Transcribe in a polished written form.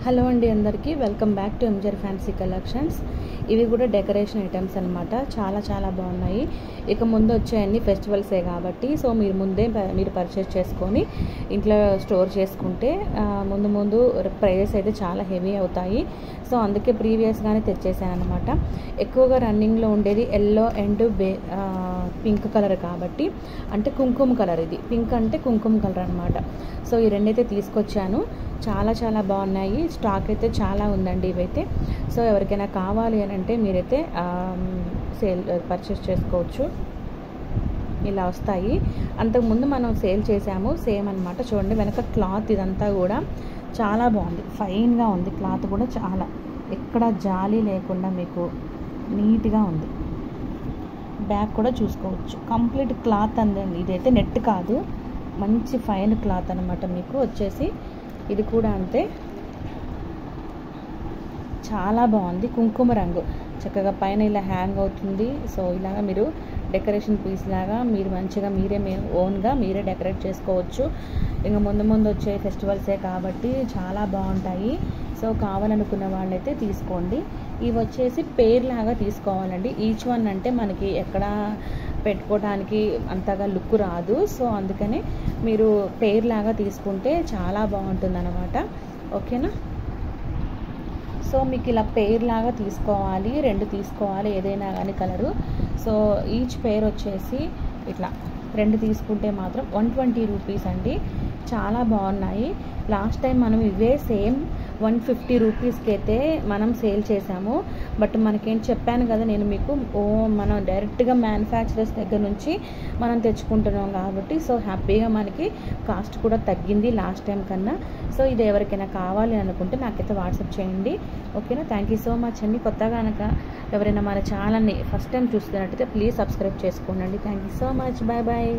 Hello అండి అందరికీ welcome back to ఎంజర్ ఫ్యాన్సీ కలెక్షన్స్. ఇవి కూడా డెకరేషన్ ఐటమ్స్ అనమాట. చాలా బాగున్నాయి. ఇక ముందు వచ్చేయన్నీ ఫెస్టివల్సే కాబట్టి సో మీరు పర్చేస్ చేసుకొని ఇంట్లో స్టోర్ చేసుకుంటే ముందు ప్రైజెస్ అయితే చాలా హెవీ అవుతాయి. సో అందుకే ప్రీవియస్గానే తెచ్చేసాను అనమాట. ఎక్కువగా రన్నింగ్లో ఉండేది ఎల్లో అండ్ పింక్ కలర్ కాబట్టి, అంటే కుంకుమ కలర్, ఇది పింక్ అంటే కుంకుమ కలర్ అనమాట. సో ఈ రెండైతే తీసుకొచ్చాను. చాలా బాగున్నాయి. స్టాక్ అయితే చాలా ఉందండి ఇవైతే. సో ఎవరికైనా కావాలి అని అంటే మీరైతే పర్చేస్ చేసుకోవచ్చు. ఇలా వస్తాయి. అంతకుముందు మనం సేల్ చేసాము, సేమ్ అనమాట. చూడండి వెనక క్లాత్ ఇదంతా కూడా చాలా బాగుంది, ఫైన్గా ఉంది. క్లాత్ కూడా చాలా, ఎక్కడ జాలి లేకుండా మీకు నీట్గా ఉంది. బ్యాక్ కూడా చూసుకోవచ్చు, కంప్లీట్ క్లాత్ అందండి. ఇదైతే నెట్ కాదు, మంచి ఫైన్ క్లాత్ అనమాట. మీకు వచ్చేసి ఇది కూడా అంతే, చాలా బాగుంది. కుంకుమ రంగు చక్కగా పైన ఇలా హ్యాంగ్ అవుతుంది. సో ఇలాగా మీరు డెకరేషన్ పీస్ లాగా మీరు మంచిగా ఓన్గా మీరే డెకరేట్ చేసుకోవచ్చు. ఇంకా ముందు వచ్చే ఫెస్టివల్సే కాబట్టి చాలా బాగుంటాయి. సో కావాలనుకున్న వాళ్ళైతే తీసుకోండి. ఇవి వచ్చేసి పేర్ లాగా తీసుకోవాలండి. ఈచ్ వన్ అంటే మనకి ఎక్కడ పెట్టుకోవడానికి అంతగా లుక్ రాదు. సో అందుకనే మీరు పేర్ లాగా తీసుకుంటే చాలా బాగుంటుంది అన్నమాట. ఓకేనా? సో మీకు ఇలా పేర్ లాగా తీసుకోవాలి, 2 తీసుకోవాలి ఏదైనా కానీ కలరు. సో ఈచ్ పేర్ వచ్చేసి ఇట్లా 2 తీసుకుంటే మాత్రం 120 రూపీస్ అండి. చాలా బాగున్నాయి. లాస్ట్ టైం మనం ఇవే సేమ్ 150 రూపీస్కి అయితే మనం సేల్ చేసాము. బట్ మనకేం చెప్పాను కదా నేను మీకు, మనం డైరెక్ట్గా మ్యానుఫ్యాక్చరర్స్ దగ్గర నుంచి మనం తెచ్చుకుంటున్నాం కాబట్టి సో హ్యాపీగా మనకి కాస్ట్ కూడా తగ్గింది లాస్ట్ టైం కన్నా. సో ఇది ఎవరికైనా కావాలి అనుకుంటే నాకైతే వాట్సాప్ చేయండి. ఓకేనా? థ్యాంక్ యూ సో మచ్ అండి. కొత్తగా కనుక ఎవరైనా మన ఛానల్ని ఫస్ట్ టైం చూస్తున్నట్టయితే ప్లీజ్ సబ్స్క్రైబ్ చేసుకోండి. Thank you so much. Bye.